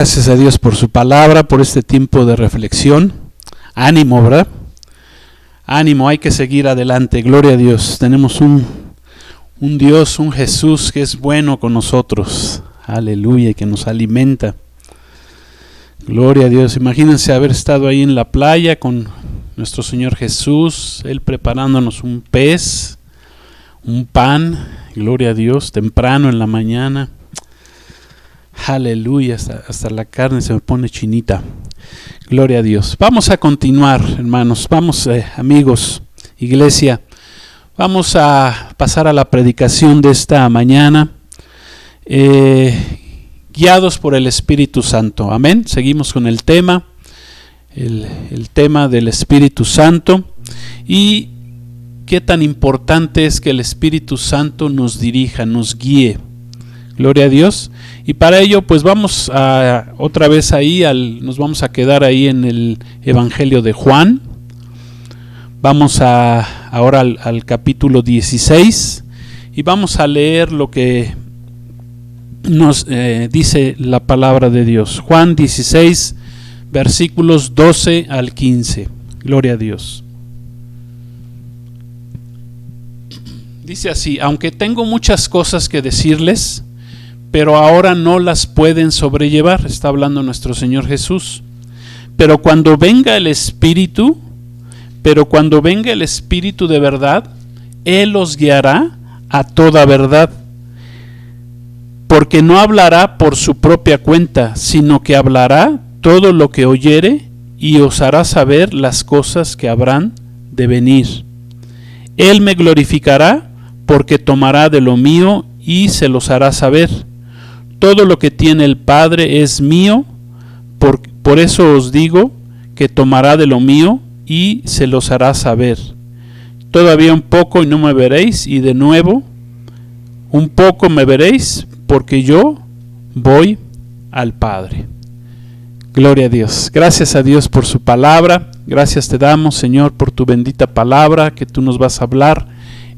Gracias a Dios por su palabra, por este tiempo de reflexión. Ánimo, ¿verdad? Ánimo, hay que seguir adelante. Gloria a Dios. Tenemos un Dios, un Jesús que es bueno con nosotros. Aleluya, y que nos alimenta. Gloria a Dios. Imagínense haber estado ahí en la playa con nuestro Señor Jesús, Él preparándonos un pez, un pan. Gloria a Dios, temprano en la mañana. Aleluya, hasta la carne se me pone chinita. Gloria a Dios. Vamos a continuar, hermanos. Vamos, amigos, iglesia. Vamos a pasar a la predicación de esta mañana. Guiados por el Espíritu Santo. Amén. Seguimos con el tema. El tema del Espíritu Santo. Y qué tan importante es que el Espíritu Santo nos dirija, nos guíe. Gloria a Dios. Y para ello pues vamos a otra vez ahí, nos vamos a quedar ahí en el Evangelio de Juan. Vamos ahora al capítulo 16 y vamos a leer lo que nos dice la palabra de Dios. Juan 16, versículos 12 al 15. Gloria a Dios. Dice así: aunque tengo muchas cosas que decirles, pero ahora no las pueden sobrellevar. Está hablando nuestro Señor Jesús. Pero cuando venga el Espíritu de verdad, Él os guiará a toda verdad. Porque no hablará por su propia cuenta, sino que hablará todo lo que oyere y os hará saber las cosas que habrán de venir. Él me glorificará, porque tomará de lo mío y se los hará saber. Todo lo que tiene el Padre es mío, por eso os digo que tomará de lo mío y se los hará saber. Todavía un poco y no me veréis, y de nuevo un poco me veréis, porque yo voy al Padre. Gloria a Dios. Gracias a Dios por su palabra. Gracias te damos, Señor, por tu bendita palabra que tú nos vas a hablar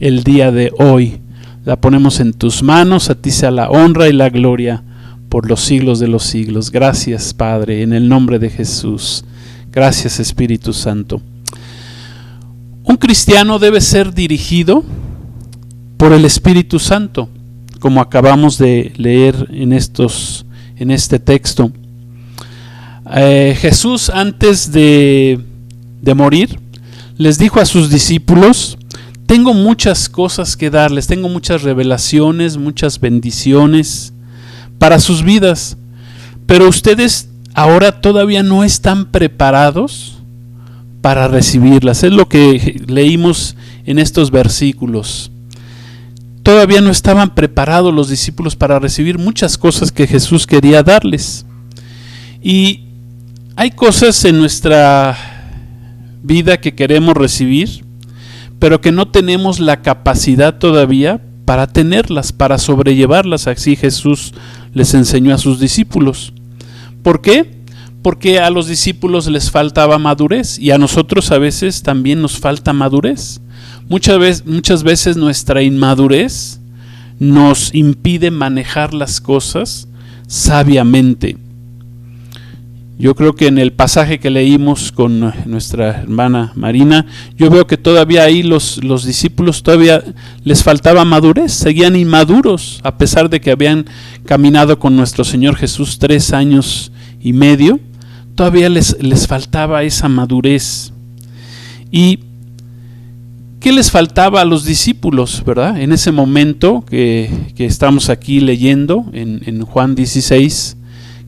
el día de hoy. La ponemos en tus manos, a ti sea la honra y la gloria por los siglos de los siglos. Gracias, Padre, en el nombre de Jesús. Gracias, Espíritu Santo. Un cristiano debe ser dirigido por el Espíritu Santo, como acabamos de leer en este texto. Jesús, antes de morir, les dijo a sus discípulos: tengo muchas cosas que darles, tengo muchas revelaciones, muchas bendiciones para sus vidas, pero ustedes ahora todavía no están preparados para recibirlas. Es lo que leímos en estos versículos. Todavía no estaban preparados los discípulos para recibir muchas cosas que Jesús quería darles. Y hay cosas en nuestra vida que queremos recibir, pero que no tenemos la capacidad todavía para tenerlas, para sobrellevarlas. Así Jesús les enseñó a sus discípulos. ¿Por qué? Porque a los discípulos les faltaba madurez, y a nosotros a veces también nos falta madurez. Muchas veces nuestra inmadurez nos impide manejar las cosas sabiamente. Yo creo que en el pasaje que leímos con nuestra hermana Marina, yo veo que todavía ahí los discípulos todavía les faltaba madurez, seguían inmaduros, a pesar de que habían caminado con nuestro Señor Jesús 3 años y medio, todavía les faltaba esa madurez. ¿Y qué les faltaba a los discípulos, verdad? En ese momento que estamos aquí leyendo en Juan 16,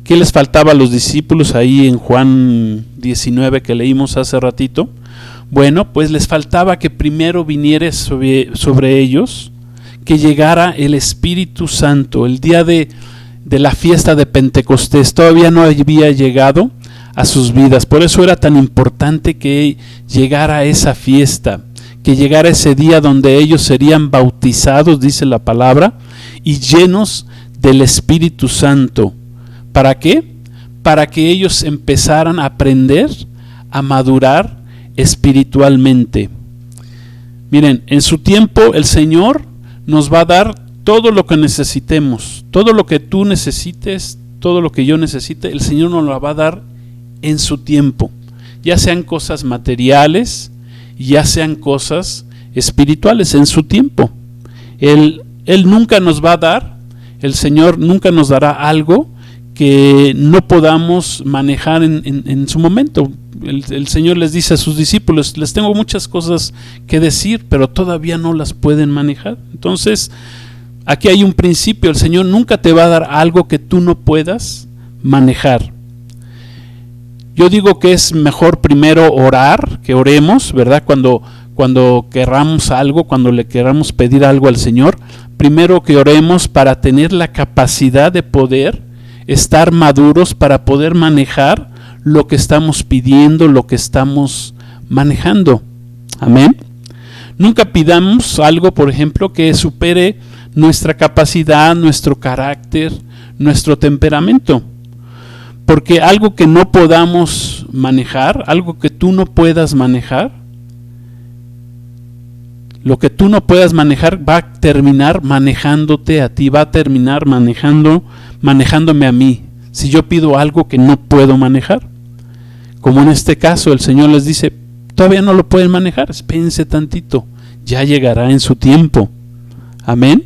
¿qué les faltaba a los discípulos ahí en Juan 19 que leímos hace ratito? Bueno, pues les faltaba que primero viniera sobre ellos, que llegara el Espíritu Santo. El día de la fiesta de Pentecostés todavía no había llegado a sus vidas. Por eso era tan importante que llegara esa fiesta, que llegara ese día donde ellos serían bautizados, dice la palabra, y llenos del Espíritu Santo. ¿Para qué? Para que ellos empezaran a aprender a madurar espiritualmente. Miren, en su tiempo el Señor nos va a dar todo lo que necesitemos, todo lo que tú necesites, todo lo que yo necesite, el Señor nos lo va a dar en su tiempo, ya sean cosas materiales, ya sean cosas espirituales, en su tiempo. Él nunca nos va a dar, el Señor nunca nos dará algo que no podamos manejar en su momento. El Señor les dice a sus discípulos: les tengo muchas cosas que decir, pero todavía no las pueden manejar. Entonces, aquí hay un principio: el Señor nunca te va a dar algo que tú no puedas manejar. Yo digo que es mejor primero orar, que oremos, ¿verdad? Cuando querramos algo, cuando le queramos pedir algo al Señor, primero que oremos para tener la capacidad de poder estar maduros, para poder manejar lo que estamos pidiendo, lo que estamos manejando. Amén. Nunca pidamos algo, por ejemplo, que supere nuestra capacidad, nuestro carácter, nuestro temperamento. Porque algo que no podamos manejar, algo que tú no puedas manejar, lo que tú no puedas manejar va a terminar manejándote a ti, va a terminar manejándome a mí, si yo pido algo que no puedo manejar. Como en este caso, el Señor les dice: todavía no lo pueden manejar, espérense tantito, ya llegará en su tiempo. Amén.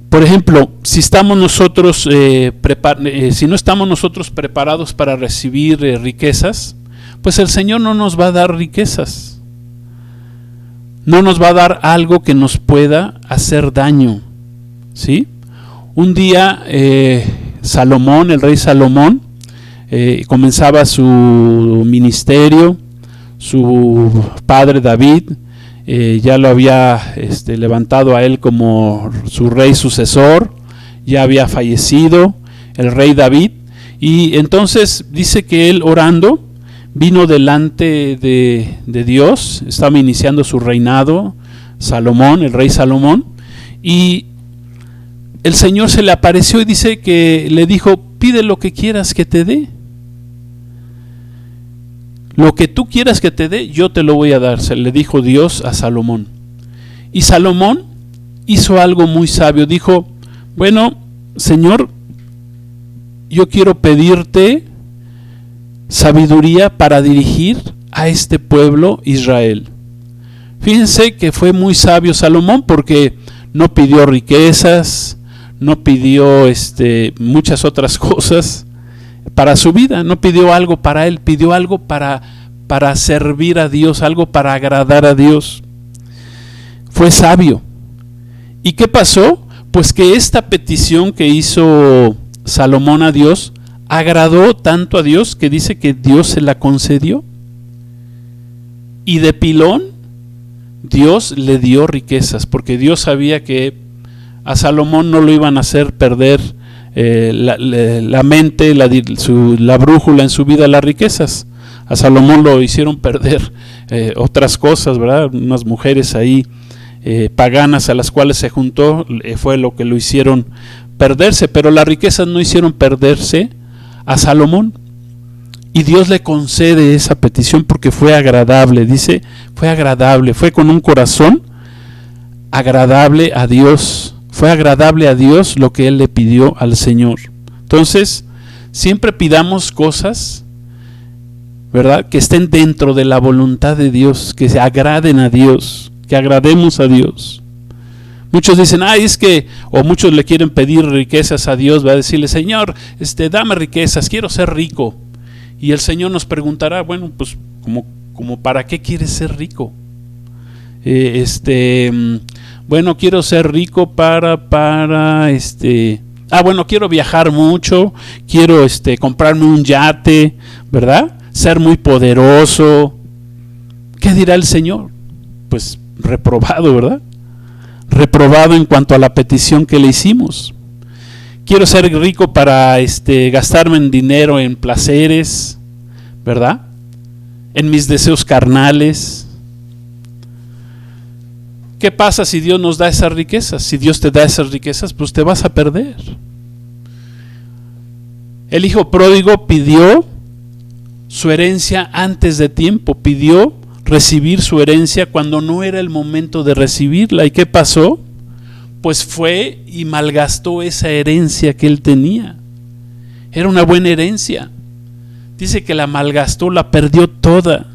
Por ejemplo, si estamos nosotros si no estamos nosotros preparados para recibir riquezas, pues el Señor no nos va a dar riquezas. No nos va a dar algo que nos pueda hacer daño, ¿sí? Un día Salomón, el rey Salomón, comenzaba su ministerio. Su padre David ya lo había levantado a él como su rey sucesor, ya había fallecido el rey David, y entonces dice que él, orando, vino delante de Dios. Estaba iniciando su reinado Salomón, el rey Salomón, y el Señor se le apareció y dice que le dijo: pide lo que quieras que te dé. Lo que tú quieras que te dé, yo te lo voy a dar, se le dijo Dios a Salomón. Y Salomón hizo algo muy sabio. Dijo: bueno, Señor, yo quiero pedirte sabiduría para dirigir a este pueblo Israel. Fíjense que fue muy sabio Salomón, porque no pidió riquezas, no pidió muchas otras cosas para su vida, no pidió algo para él, pidió algo para servir a Dios, algo para agradar a Dios. Fue sabio. ¿Y qué pasó? Pues que esta petición que hizo Salomón a Dios agradó tanto a Dios que dice que Dios se la concedió. Y de pilón Dios le dio riquezas, porque Dios sabía que a Salomón no lo iban a hacer perder la mente, la brújula en su vida, las riquezas. A Salomón lo hicieron perder otras cosas, ¿verdad? Unas mujeres ahí paganas a las cuales se juntó, fue lo que lo hicieron perderse, pero las riquezas no hicieron perderse a Salomón. Y Dios le concede esa petición porque fue agradable, dice, fue agradable, fue con un corazón agradable a Dios. Fue agradable a Dios lo que él le pidió al Señor. Entonces, siempre pidamos cosas, ¿verdad?, que estén dentro de la voluntad de Dios, que se agraden a Dios, que agrademos a Dios. Muchos dicen: es que, o muchos le quieren pedir riquezas a Dios, va a decirle: Señor, dame riquezas, quiero ser rico. Y el Señor nos preguntará: bueno, pues, ¿como para qué quieres ser rico? Bueno, quiero ser rico bueno, quiero viajar mucho, quiero comprarme un yate, ¿verdad? Ser muy poderoso. ¿Qué dirá el Señor? Pues reprobado, ¿verdad? Reprobado en cuanto a la petición que le hicimos. Quiero ser rico para gastarme en dinero, en placeres, ¿verdad? En mis deseos carnales. ¿Qué pasa si Dios nos da esas riquezas? Si Dios te da esas riquezas, pues te vas a perder. El hijo pródigo pidió su herencia antes de tiempo, pidió recibir su herencia cuando no era el momento de recibirla. ¿Y qué pasó? pues fue y malgastó esa herencia que él tenía. Era una buena herencia. Dice que la malgastó, la perdió toda.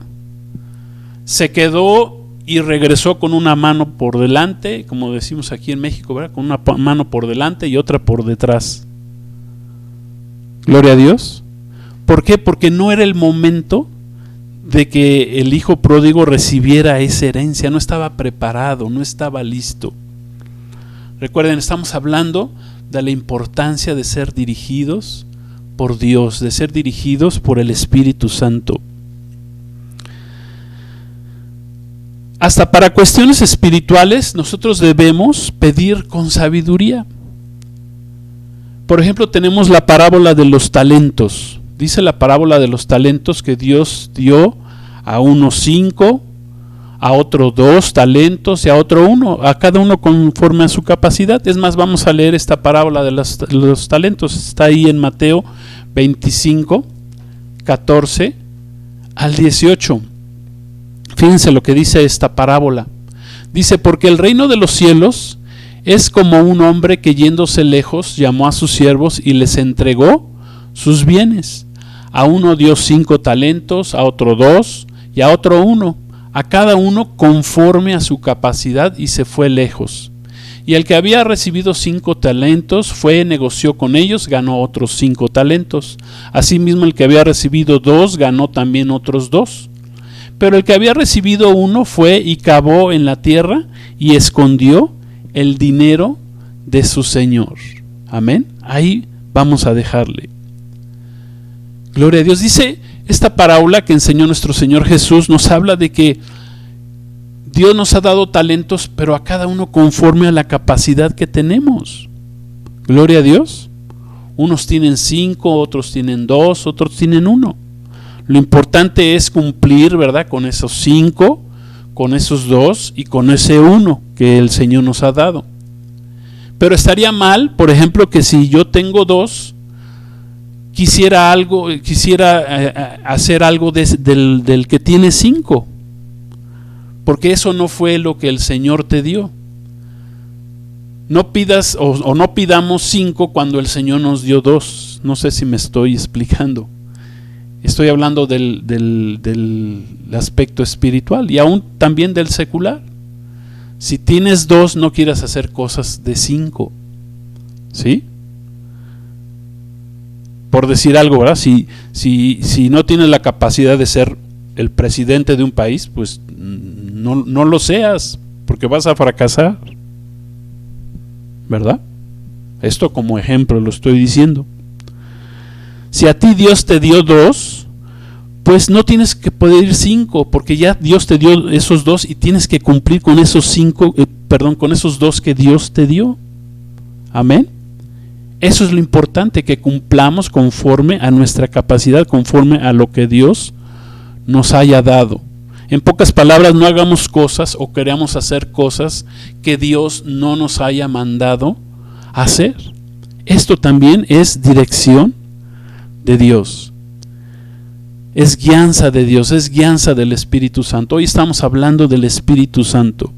Se quedó y regresó con una mano por delante, como decimos aquí en México, ¿verdad? Con una mano por delante y otra por detrás. Gloria a Dios. ¿Por qué? Porque no era el momento de que el hijo pródigo recibiera esa herencia. No estaba preparado, no estaba listo. Recuerden, estamos hablando de la importancia de ser dirigidos por Dios, de ser dirigidos por el Espíritu Santo. Hasta para cuestiones espirituales nosotros debemos pedir con sabiduría. Por ejemplo, tenemos la parábola de los talentos. Dice la parábola de los talentos que Dios dio a unos 5, a otro 2 talentos y a otro 1, a cada uno conforme a su capacidad. Es más, vamos a leer esta parábola de los talentos. Está ahí en Mateo 25, 14 al 18. Fíjense lo que dice esta parábola. Dice: porque el reino de los cielos es como un hombre que yéndose lejos llamó a sus siervos y les entregó sus bienes. A uno dio 5 talentos, a otro 2 y a otro 1, a cada uno conforme a su capacidad, y se fue lejos. Y el que había recibido 5 talentos fue, negoció con ellos, ganó otros 5 talentos. Asimismo el que había recibido 2 ganó también otros 2. Pero el que había recibido 1 fue y cavó en la tierra y escondió el dinero de su señor. Amén. Ahí vamos a dejarle. Gloria a Dios. Dice esta parábola que enseñó nuestro Señor Jesús, nos habla de que Dios nos ha dado talentos, pero a cada uno conforme a la capacidad que tenemos. Gloria a Dios. Unos tienen 5, otros tienen 2, otros tienen 1. Lo importante es cumplir, ¿verdad?, con esos 5, con esos 2 y con ese 1 que el Señor nos ha dado. Pero estaría mal, por ejemplo, que si yo tengo 2, quisiera hacer algo del que tiene 5, porque eso no fue lo que el Señor te dio. No pidas o no pidamos 5 cuando el Señor nos dio 2. No sé si me estoy explicando. Estoy hablando del aspecto espiritual y aún también del secular. Si tienes 2, no quieras hacer cosas de 5. ¿Sí? Por decir algo, ¿verdad? Si no tienes la capacidad de ser el presidente de un país, pues no lo seas, porque vas a fracasar. ¿Verdad? Esto como ejemplo lo estoy diciendo. Si a ti Dios te dio 2, pues no tienes que pedir 5, porque ya Dios te dio esos 2 y tienes que cumplir con esos con esos 2 que Dios te dio. Amén. Eso es lo importante, que cumplamos conforme a nuestra capacidad, conforme a lo que Dios nos haya dado. En pocas palabras, no hagamos cosas o queramos hacer cosas que Dios no nos haya mandado hacer. Esto también es dirección de Dios, es guianza de Dios, es guianza del Espíritu Santo. Hoy estamos hablando del Espíritu Santo.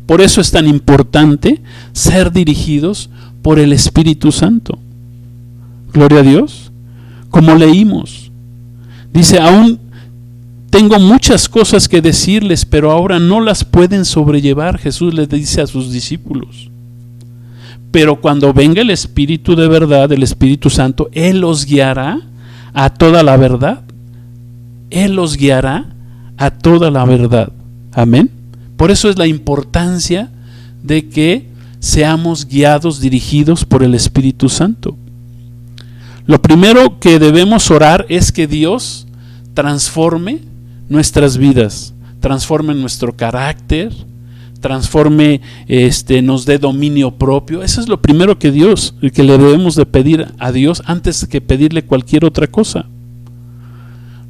Por eso es tan importante ser dirigidos por el Espíritu Santo. Gloria a Dios. Como leímos, dice: aún tengo muchas cosas que decirles, pero ahora no las pueden sobrellevar. Jesús les dice a sus discípulos. Pero cuando venga el Espíritu de verdad, el Espíritu Santo, Él los guiará a toda la verdad. Él los guiará a toda la verdad. Amén. Por eso es la importancia de que seamos guiados, dirigidos por el Espíritu Santo. Lo primero que debemos orar es que Dios transforme nuestras vidas, transforme nuestro carácter, transforme, nos dé dominio propio. Eso es lo primero que le debemos de pedir a Dios antes que pedirle cualquier otra cosa.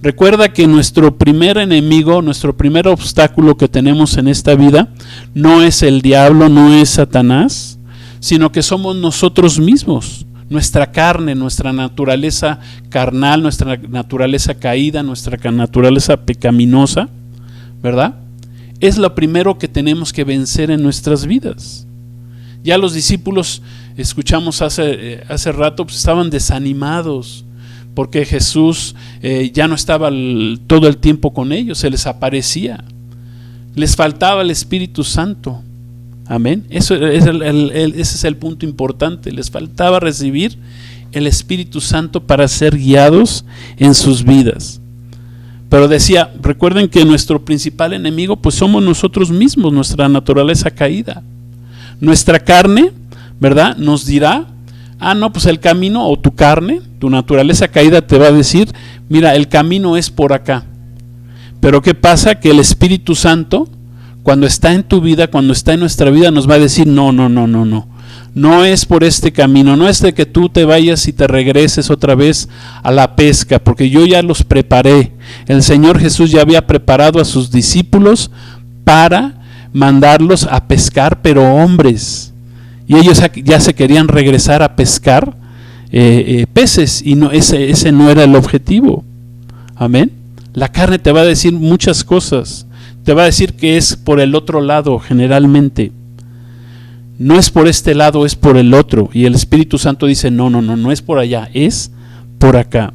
Recuerda que nuestro primer enemigo, nuestro primer obstáculo que tenemos en esta vida no es el diablo, no es Satanás, sino que somos nosotros mismos, nuestra carne, nuestra naturaleza carnal, nuestra naturaleza caída, nuestra naturaleza pecaminosa, ¿verdad? Es lo primero que tenemos que vencer en nuestras vidas. Ya los discípulos, escuchamos hace rato, pues estaban desanimados porque Jesús ya no estaba todo el tiempo con ellos, se les aparecía. Les faltaba el Espíritu Santo. Amén. Ese es el punto importante. Les faltaba recibir el Espíritu Santo para ser guiados en sus vidas. Pero decía, recuerden que nuestro principal enemigo pues somos nosotros mismos, nuestra naturaleza caída. Nuestra carne, ¿verdad?, nos dirá, no, pues el camino, o tu carne, tu naturaleza caída te va a decir, mira, el camino es por acá. Pero ¿qué pasa? Que el Espíritu Santo, cuando está en tu vida, cuando está en nuestra vida, nos va a decir, no. No es por este camino, no es de que tú te vayas y te regreses otra vez a la pesca, porque yo ya los preparé. El Señor Jesús ya había preparado a sus discípulos para mandarlos a pescar, pero hombres. Y ellos ya se querían regresar a pescar peces, y no, ese no era el objetivo. Amén. La carne te va a decir muchas cosas. Te va a decir que es por el otro lado generalmente. No es por este lado, es por el otro. Y el Espíritu Santo dice, no es por allá, es por acá.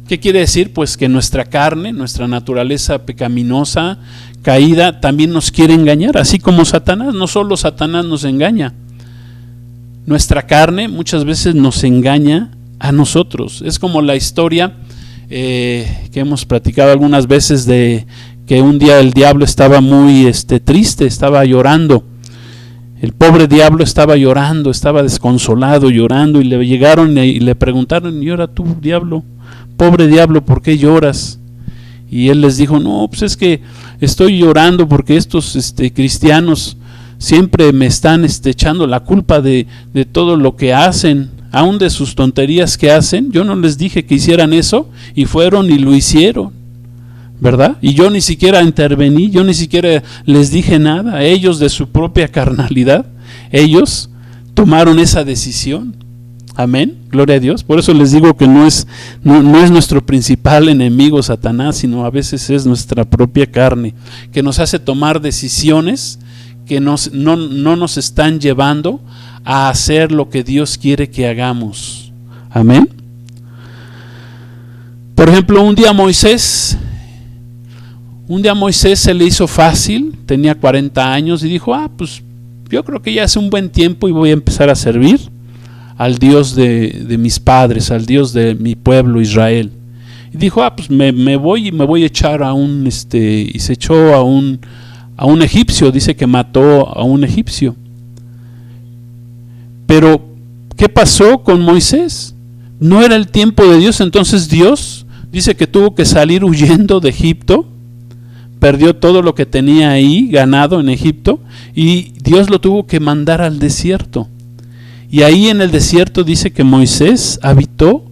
¿Qué quiere decir? Pues que nuestra carne, nuestra naturaleza pecaminosa, caída, también nos quiere engañar, así como Satanás. No solo Satanás nos engaña, nuestra carne muchas veces nos engaña a nosotros. Es como la historia que hemos platicado algunas veces de que un día el diablo estaba muy triste, estaba llorando. El pobre diablo estaba llorando, estaba desconsolado, llorando, y le llegaron y le preguntaron, ¿y ahora tú, diablo? Pobre diablo, ¿por qué lloras? Y él les dijo, no, pues es que estoy llorando porque estos cristianos siempre me están echando la culpa de todo lo que hacen, aún de sus tonterías que hacen. Yo no les dije que hicieran eso, y fueron y lo hicieron, ¿verdad? Y yo ni siquiera intervení, yo ni siquiera les dije nada. Ellos, de su propia carnalidad, ellos tomaron esa decisión. Amén, gloria a Dios. Por eso les digo que no es nuestro principal enemigo Satanás, sino a veces es nuestra propia carne, que nos hace tomar decisiones que no nos están llevando a hacer lo que Dios quiere que hagamos. Amén. Por ejemplo, un día a Moisés se le hizo fácil, tenía 40 años y dijo, pues yo creo que ya hace un buen tiempo y voy a empezar a servir al Dios de mis padres, al Dios de mi pueblo Israel. Y dijo, pues me voy a echar a y se echó a un egipcio. Dice que mató a un egipcio. Pero ¿qué pasó con Moisés? No era el tiempo de Dios. Entonces Dios dice que tuvo que salir huyendo de Egipto. Perdió todo lo que tenía ahí ganado en Egipto, y Dios lo tuvo que mandar al desierto. Y ahí en el desierto dice que Moisés habitó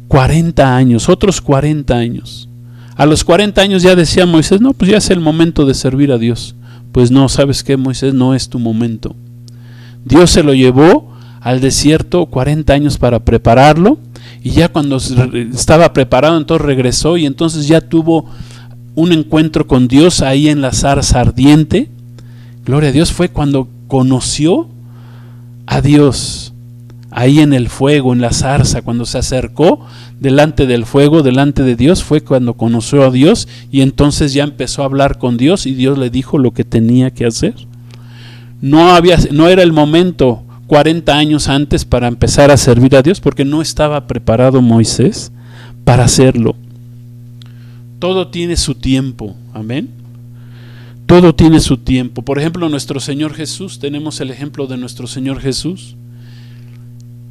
40 años, otros 40 años. A los 40 años ya decía Moisés, no, pues ya es el momento de servir a Dios. Pues no, ¿sabes qué, Moisés? No es tu momento. Dios se lo llevó al desierto 40 años para prepararlo, y ya cuando estaba preparado, entonces regresó, y entonces ya tuvo un encuentro con Dios ahí en la zarza ardiente. Gloria a Dios. Fue cuando conoció a Dios, ahí en el fuego, en la zarza, cuando se acercó delante del fuego, delante de Dios, fue cuando conoció a Dios, y entonces ya empezó a hablar con Dios, y Dios le dijo lo que tenía que hacer. No era el momento 40 años antes para empezar a servir a Dios, porque no estaba preparado Moisés para hacerlo. Todo tiene su tiempo, amén. Todo tiene su tiempo. Por ejemplo, nuestro Señor Jesús, tenemos el ejemplo de nuestro Señor Jesús.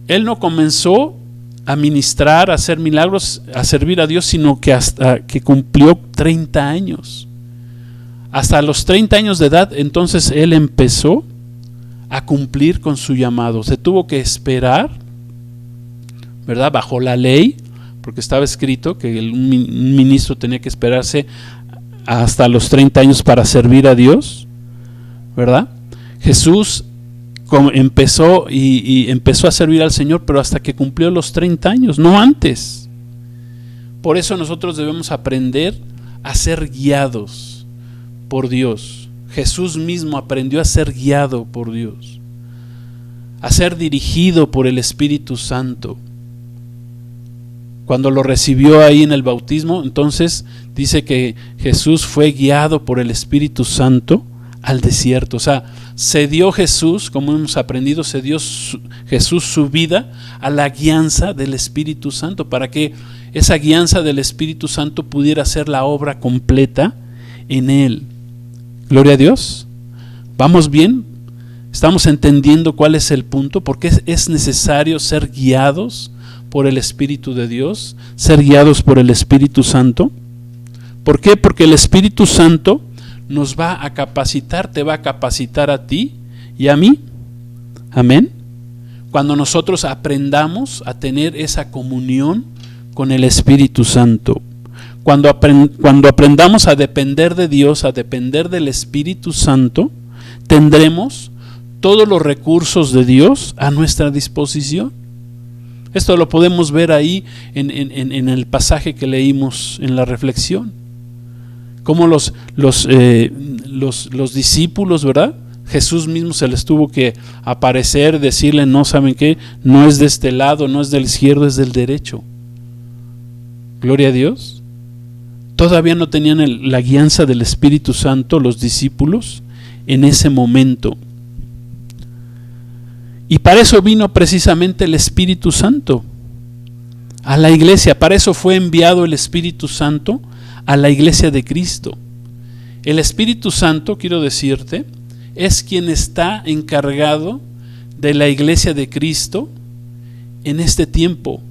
Él no comenzó a ministrar, a hacer milagros, a servir a Dios, sino que hasta que cumplió 30 años. Hasta los 30 años de edad, entonces Él empezó a cumplir con su llamado. Se tuvo que esperar, ¿verdad? Bajo la ley, porque estaba escrito que un ministro tenía que esperarse hasta los 30 años para servir a Dios, ¿verdad? Jesús empezó a servir al Señor, pero hasta que cumplió los 30 años, no antes. Por eso nosotros debemos aprender a ser guiados por Dios. Jesús mismo aprendió a ser guiado por Dios. a ser dirigido por el Espíritu Santo. Cuando lo recibió ahí en el bautismo, entonces dice que Jesús fue guiado por el Espíritu Santo al desierto. O sea, se dio Jesús, como hemos aprendido, se dio Jesús su vida a la guianza del Espíritu Santo, para que esa guianza del Espíritu Santo pudiera hacer la obra completa en él. Gloria a Dios. ¿Vamos bien? ¿Estamos entendiendo cuál es el punto? ¿Por qué es necesario ser guiados por el Espíritu de Dios? Ser guiados por el Espíritu Santo. ¿Por qué? Porque el Espíritu Santo nos va a capacitar, te va a capacitar a ti y a mí. Amén. Cuando nosotros aprendamos a tener esa comunión con el Espíritu Santo. Cuando aprendamos a depender de Dios, a depender del Espíritu Santo, tendremos todos los recursos de Dios a nuestra disposición. Esto lo podemos ver ahí en el pasaje que leímos en la reflexión. Como los discípulos, ¿verdad? Jesús mismo se les tuvo que aparecer, decirle, no, ¿saben qué? No es de este lado, no es del izquierdo, es del derecho. Gloria a Dios. Todavía no tenían la guianza del Espíritu Santo los discípulos en ese momento. Y para eso vino precisamente el Espíritu Santo a la iglesia. Para eso fue enviado el Espíritu Santo a la iglesia de Cristo. El Espíritu Santo, quiero decirte, es quien está encargado de la iglesia de Cristo en este tiempo.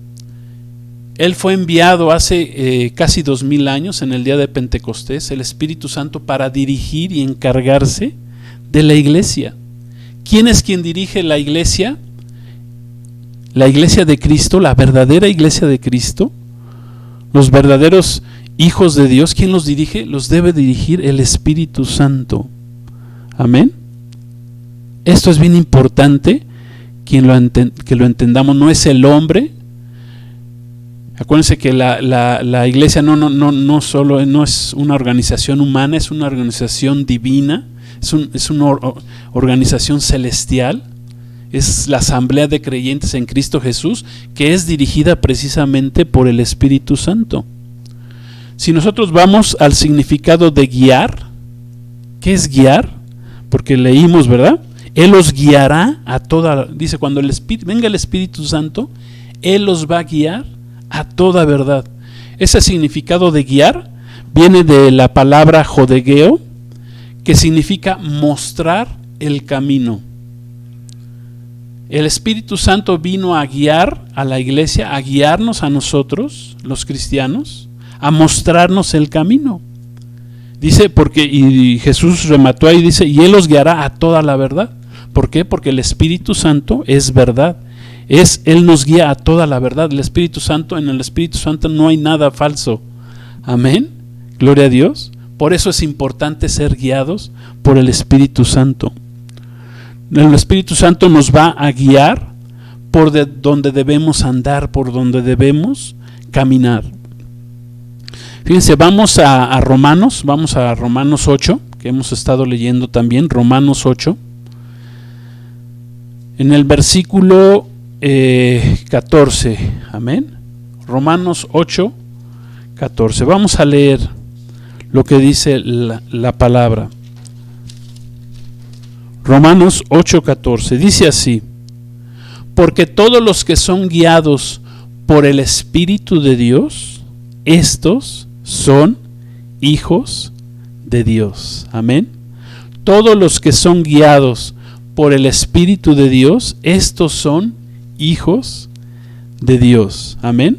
Él fue enviado hace casi 2000 años, en el día de Pentecostés, el Espíritu Santo, para dirigir y encargarse de la iglesia. ¿Quién es quien dirige la iglesia? La iglesia de Cristo, la verdadera iglesia de Cristo, los verdaderos hijos de Dios. ¿Quién los dirige? Los debe dirigir el Espíritu Santo. Amén. Esto es bien importante que lo entendamos. No es el hombre. Acuérdense que la iglesia no solo no es una organización humana, es una organización divina, es una organización celestial, es la asamblea de creyentes en Cristo Jesús, que es dirigida precisamente por el Espíritu Santo. Si nosotros vamos al significado de guiar, ¿qué es guiar? Porque leímos, ¿verdad? Él los guiará a toda, dice, cuando venga el Espíritu Santo, Él los va a guiar a toda verdad. Ese significado de guiar viene de la palabra jodegeo, que significa mostrar el camino. El Espíritu Santo vino a guiar a la iglesia, a guiarnos a nosotros, los cristianos, a mostrarnos el camino. Dice, y Jesús remató ahí, dice, y Él los guiará a toda la verdad. ¿Por qué? Porque el Espíritu Santo es verdad. Él nos guía a toda la verdad. El Espíritu Santo, en el Espíritu Santo no hay nada falso. Amén. Gloria a Dios. Por eso es importante ser guiados por el Espíritu Santo. El Espíritu Santo nos va a guiar por donde debemos andar, por donde debemos caminar. Fíjense, vamos a Romanos 8, que hemos estado leyendo también, Romanos 8. En el versículo 14, amén. Romanos 8, 14. Vamos a leer lo que dice la palabra. Romanos 8, 14. Dice así: porque todos los que son guiados por el Espíritu de Dios, estos son hijos de Dios. Amén. Todos los que son guiados por el Espíritu de Dios, estos son hijos de Dios. Amén.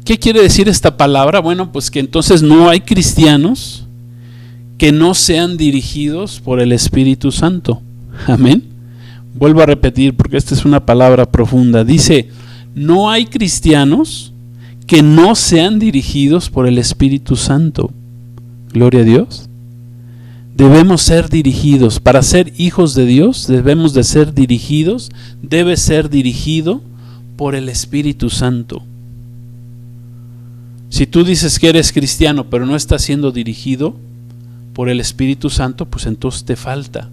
¿Qué quiere decir esta palabra? Bueno, pues que entonces no hay cristianos que no sean dirigidos por el Espíritu Santo. Amén. Vuelvo a repetir porque esta es una palabra profunda. Dice, no hay cristianos que no sean dirigidos por el Espíritu Santo. Gloria a Dios. Debemos ser dirigidos. Para ser hijos de Dios debemos de ser dirigidos. Debe ser dirigido por el Espíritu Santo. Si tú dices que eres cristiano pero no estás siendo dirigido por el Espíritu Santo, pues entonces te falta.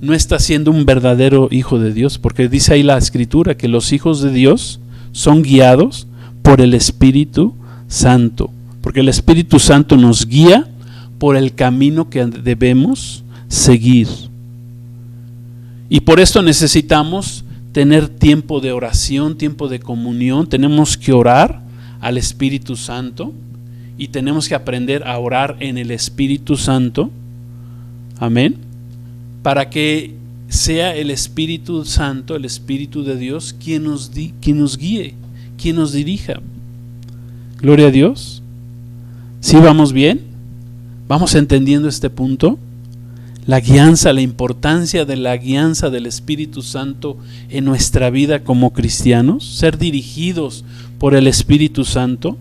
no está siendo un verdadero hijo de Dios, porque dice ahí la Escritura que los hijos de Dios son guiados por el Espíritu Santo, porque el Espíritu Santo nos guía por el camino que debemos seguir. Y por esto necesitamos tener tiempo de oración, tiempo de comunión. Tenemos que orar al Espíritu Santo y tenemos que aprender a orar en el Espíritu Santo. Amén. Para que sea el Espíritu Santo, el Espíritu de Dios, quien nos guíe, quien nos dirija. Gloria a Dios. ¿Sí vamos bien? ¿Vamos entendiendo este punto? La guianza, la importancia de la guianza del Espíritu Santo en nuestra vida como cristianos, ser dirigidos por el Espíritu Santo.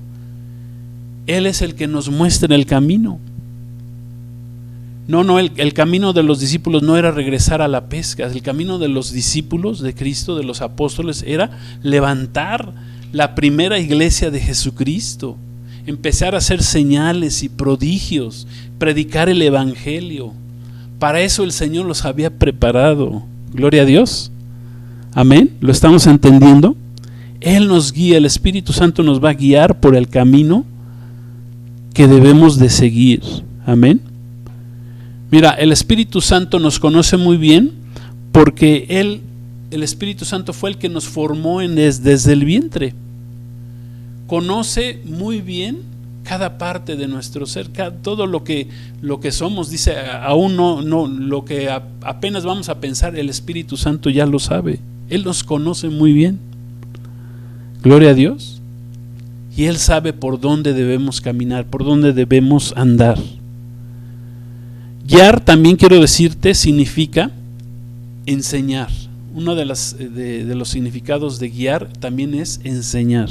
Él es el que nos muestra el camino. El camino de los discípulos no era regresar a la pesca. El camino de los discípulos de Cristo, de los apóstoles, era levantar la primera iglesia de Jesucristo, empezar a hacer señales y prodigios, predicar el Evangelio. Para eso el Señor los había preparado. Gloria a Dios. Amén. ¿Lo estamos entendiendo? Él nos guía, el Espíritu Santo nos va a guiar por el camino que debemos de seguir. Amén. Mira, el Espíritu Santo nos conoce muy bien porque el Espíritu Santo fue el que nos formó desde el vientre. Conoce muy bien cada parte de nuestro ser, todo lo que somos. Dice, aún no lo que apenas vamos a pensar, el Espíritu Santo ya lo sabe. Él nos conoce muy bien. Gloria a Dios. Y Él sabe por dónde debemos caminar, por dónde debemos andar. Guiar, también quiero decirte, significa enseñar. Uno de los significados de guiar también es enseñar.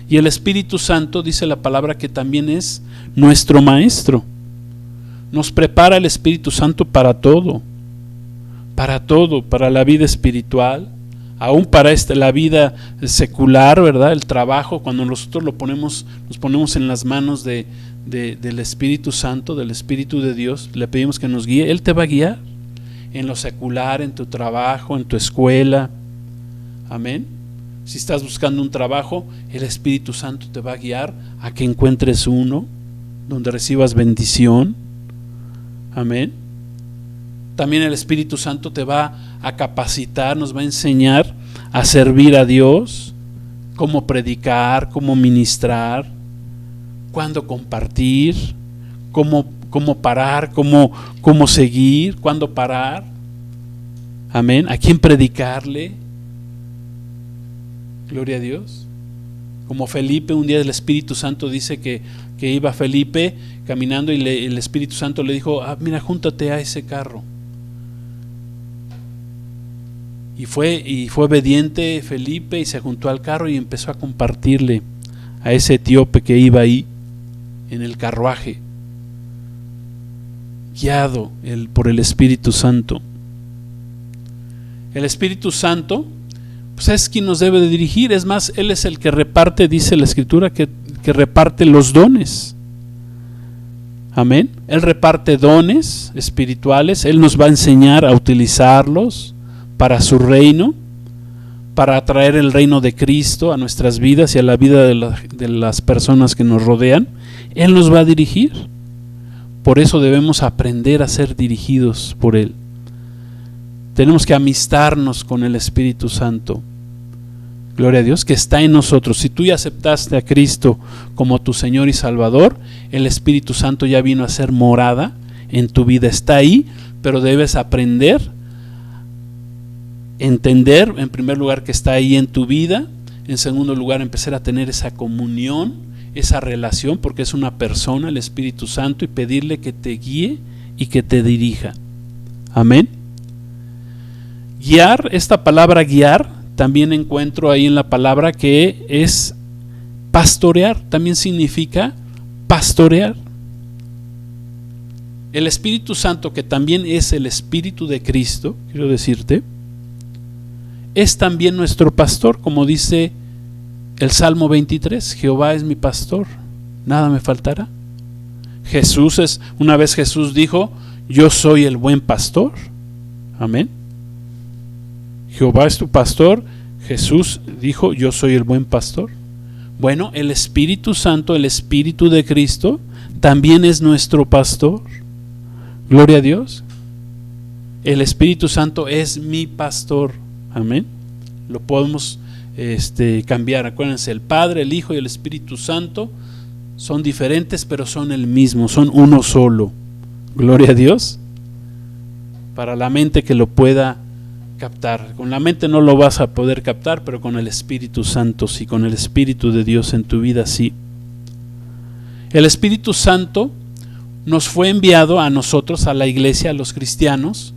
Y el Espíritu Santo, dice la palabra, que también es nuestro maestro. Nos prepara el Espíritu Santo para todo, para la vida espiritual, aún para la vida secular, ¿verdad? El trabajo, cuando nosotros nos ponemos en las manos del Espíritu Santo, del Espíritu de Dios, le pedimos que nos guíe. Él te va a guiar en lo secular, en tu trabajo, en tu escuela. Amén. Si estás buscando un trabajo, el Espíritu Santo te va a guiar a que encuentres uno donde recibas bendición. Amén. También el Espíritu Santo te va a capacitar, nos va a enseñar a servir a Dios, cómo predicar, cómo ministrar, cuándo compartir, cómo parar, cómo seguir, cuándo parar. Amén. ¿A quién predicarle? Gloria a Dios. Como Felipe, un día el Espíritu Santo dice que iba Felipe caminando y el Espíritu Santo le dijo, mira, júntate a ese carro. Y fue obediente Felipe y se juntó al carro y empezó a compartirle a ese etíope que iba ahí en el carruaje, guiado por el Espíritu Santo. El Espíritu Santo pues es quien nos debe de dirigir. Es más, Él es el que reparte, dice la Escritura, que reparte los dones. Amén. Él reparte dones espirituales. Él nos va a enseñar a utilizarlos para su reino, para atraer el reino de Cristo a nuestras vidas y a la vida de las personas que nos rodean. Él nos va a dirigir. Por eso debemos aprender a ser dirigidos por Él. Tenemos que amistarnos con el Espíritu Santo. Gloria a Dios, que está en nosotros. Si tú ya aceptaste a Cristo como tu Señor y Salvador, el Espíritu Santo ya vino a ser morada en tu vida. Está ahí, pero debes aprender, entender, en primer lugar, que está ahí en tu vida. En segundo lugar, empezar a tener esa comunión, esa relación, porque es una persona, el Espíritu Santo, y pedirle que te guíe y que te dirija. Amén. Guiar, esta palabra guiar, también encuentro ahí en la palabra que es pastorear, también significa pastorear. El Espíritu Santo, que también es el Espíritu de Cristo, quiero decirte, es también nuestro pastor, como dice el Salmo 23, Jehová es mi pastor, nada me faltará. Una vez Jesús dijo, yo soy el buen pastor. Amén. Jehová es tu pastor. Jesús dijo, yo soy el buen pastor. Bueno, el Espíritu Santo, el Espíritu de Cristo, también es nuestro pastor. Gloria a Dios. El Espíritu Santo es mi pastor. Amén. Lo podemos cambiar. Acuérdense, el Padre, el Hijo y el Espíritu Santo son diferentes, pero son el mismo, son uno solo. Gloria a Dios. Para la mente que lo pueda captar. Con la mente no lo vas a poder captar, pero con el Espíritu Santo sí, con el Espíritu de Dios en tu vida sí. El Espíritu Santo nos fue enviado a nosotros, a la iglesia, a los cristianos,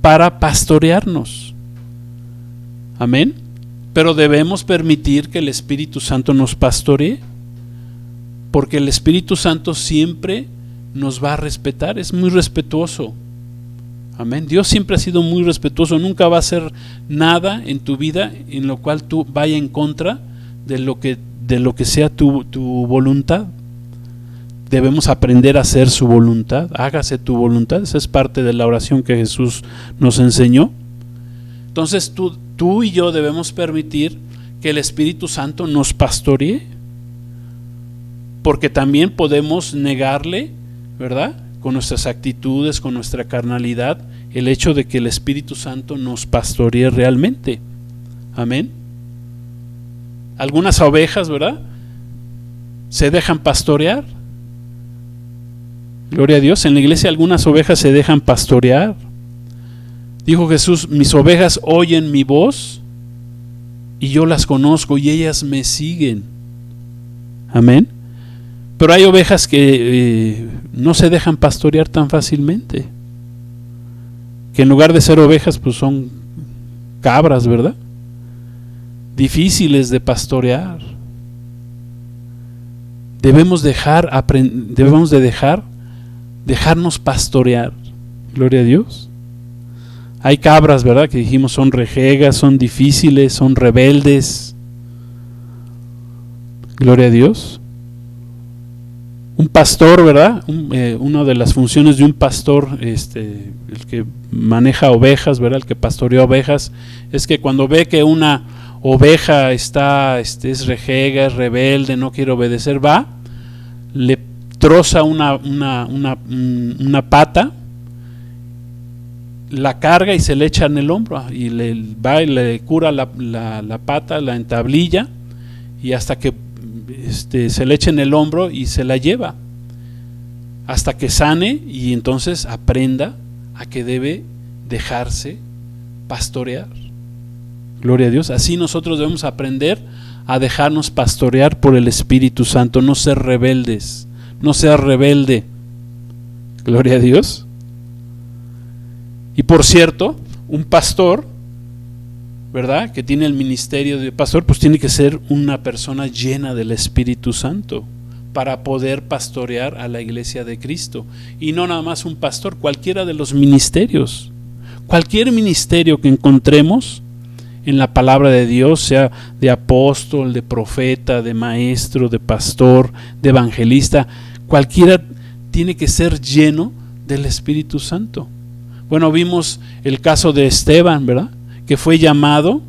para pastorearnos. Amén. Pero debemos permitir que el Espíritu Santo nos pastoree, porque el Espíritu Santo siempre nos va a respetar, es muy respetuoso. Amén. Dios siempre ha sido muy respetuoso, nunca va a hacer nada en tu vida en lo cual tú vaya en contra de lo que sea tu voluntad. Debemos aprender a hacer su voluntad. Hágase tu voluntad. Esa es parte de la oración que Jesús nos enseñó. Entonces tú y yo debemos permitir que el Espíritu Santo nos pastoree, porque también podemos negarle, ¿verdad?, con nuestras actitudes, con nuestra carnalidad, el hecho de que el Espíritu Santo nos pastoree realmente. Amén. Algunas ovejas, ¿verdad?, se dejan pastorear. Gloria a Dios. En la iglesia algunas ovejas se dejan pastorear. Dijo Jesús, mis ovejas oyen mi voz y yo las conozco y ellas me siguen. Amén. Pero hay ovejas que no se dejan pastorear tan fácilmente, que en lugar de ser ovejas pues son cabras, ¿verdad? Difíciles de pastorear. Debemos dejarnos pastorear. Gloria a Dios. Hay cabras, ¿verdad?, que dijimos son rejegas, son difíciles, son rebeldes. Gloria a Dios. Un pastor, ¿verdad? Una de las funciones de un pastor, el que maneja ovejas, ¿verdad?, el que pastorea ovejas, es que cuando ve que una oveja es rejega, es rebelde, no quiere obedecer, va, le troza una pata, la carga y se le echa en el hombro, y le cura la pata, la entablilla, y hasta que se le echa en el hombro y se la lleva hasta que sane, y entonces aprenda a que debe dejarse pastorear. Gloria a Dios. Así nosotros debemos aprender a dejarnos pastorear por el Espíritu Santo, no ser rebeldes, no seas rebelde. Gloria a Dios. Y por cierto, un pastor, ¿verdad?, que tiene el ministerio de pastor, pues tiene que ser una persona llena del Espíritu Santo para poder pastorear a la iglesia de Cristo. Y no nada más un pastor, cualquiera de los ministerios, cualquier ministerio que encontremos en la palabra de Dios, sea de apóstol, de profeta, de maestro, de pastor, de evangelista, cualquiera tiene que ser lleno del Espíritu Santo. Bueno, vimos el caso de Esteban, ¿verdad?, que fue llamado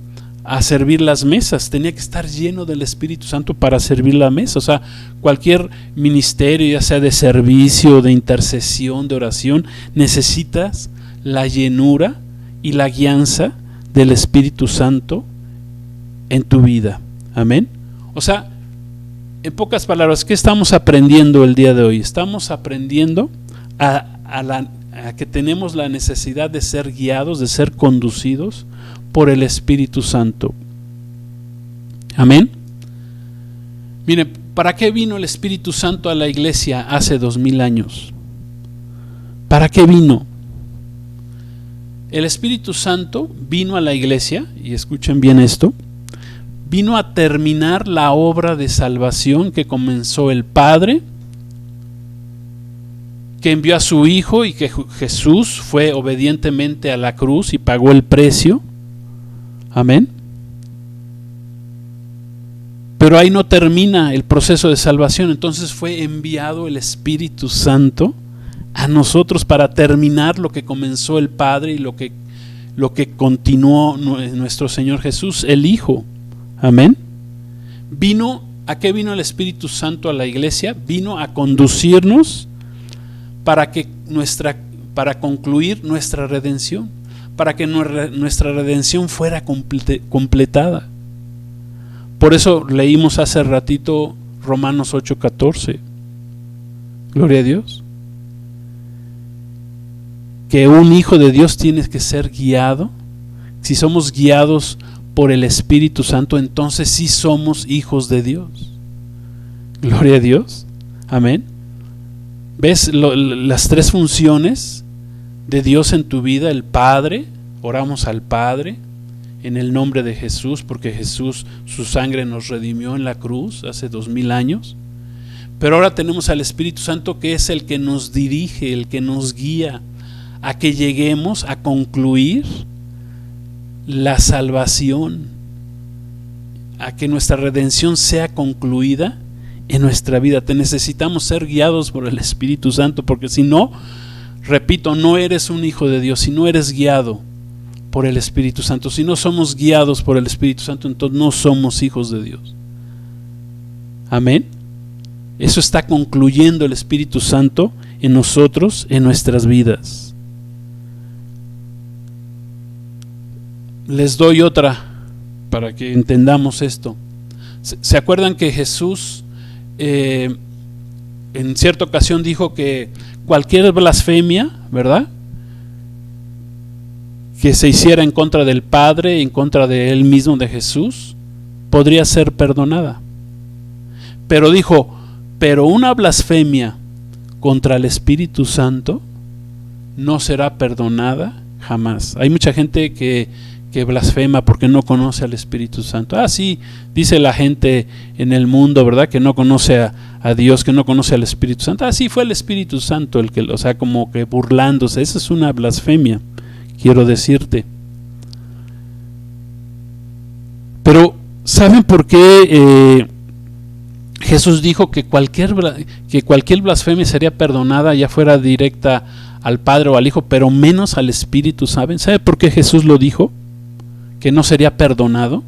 a servir las mesas, tenía que estar lleno del Espíritu Santo para servir la mesa. O sea, cualquier ministerio, ya sea de servicio, de intercesión, de oración, necesitas la llenura y la guianza del Espíritu Santo en tu vida. Amén. O sea, en pocas palabras, ¿qué estamos aprendiendo el día de hoy? Estamos aprendiendo a que tenemos la necesidad de ser guiados, de ser conducidos por el Espíritu Santo. Amén. Miren, ¿para qué vino el Espíritu Santo a la iglesia hace 2000 años? ¿Para qué vino? El Espíritu Santo vino a la iglesia, y escuchen bien esto, vino a terminar la obra de salvación que comenzó el Padre, que envió a su Hijo, y que Jesús fue obedientemente a la cruz y pagó el precio. Amén. Pero ahí no termina el proceso de salvación. Entonces fue enviado el Espíritu Santo a nosotros para terminar lo que comenzó el Padre y lo que lo que continuó nuestro Señor Jesús, el Hijo. Amén. ¿A qué vino el Espíritu Santo a la iglesia? Vino a conducirnos para concluir nuestra redención, para que nuestra redención fuera completada. Por eso leímos hace ratito Romanos 8:14. Gloria a Dios. Que un hijo de Dios tiene que ser guiado. Si somos guiados por el Espíritu Santo, entonces sí somos hijos de Dios. Gloria a Dios. Amén. ¿Ves las tres funciones de Dios en tu vida? El Padre, oramos al Padre en el nombre de Jesús, porque Jesús, su sangre nos redimió en la cruz hace 2000 años. Pero ahora tenemos al Espíritu Santo, que es el que nos dirige, el que nos guía a que lleguemos a concluir la salvación, a que nuestra redención sea concluida en nuestra vida. Te necesitamos ser guiados por el Espíritu Santo, porque si no, repito, no eres un hijo de Dios. Si no eres guiado por el Espíritu Santo, si no somos guiados por el Espíritu Santo, entonces no somos hijos de Dios. Amén. Eso está concluyendo el Espíritu Santo en nosotros, en nuestras vidas. Les doy otra para que entendamos esto. ¿Se acuerdan que Jesús en cierta ocasión dijo que cualquier blasfemia, ¿verdad?, que se hiciera en contra del Padre, en contra de Él mismo, de Jesús, podría ser perdonada? Pero dijo, pero una blasfemia contra el Espíritu Santo no será perdonada jamás. Hay mucha gente que blasfema porque no conoce al Espíritu Santo. Sí, dice la gente en el mundo, ¿verdad?, que no conoce a Dios, que no conoce al Espíritu Santo. Sí, fue el Espíritu Santo el que, o sea, como que burlándose. Esa es una blasfemia, quiero decirte. Pero ¿saben por qué Jesús dijo que cualquier blasfemia sería perdonada, ya fuera directa al Padre o al Hijo, pero menos al Espíritu? ¿Sabe por qué Jesús lo dijo? Que no sería perdonado.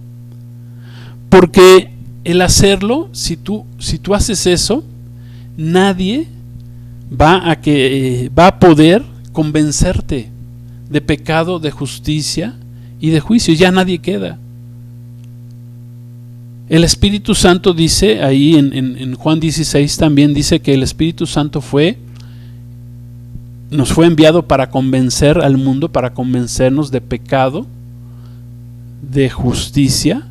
Porque el hacerlo, si tú haces eso, nadie va a poder convencerte de pecado, de justicia y de juicio. Ya nadie queda. El Espíritu Santo dice ahí en Juan 16 también dice que el Espíritu Santo nos fue enviado para convencer al mundo, para convencernos de pecado, de justicia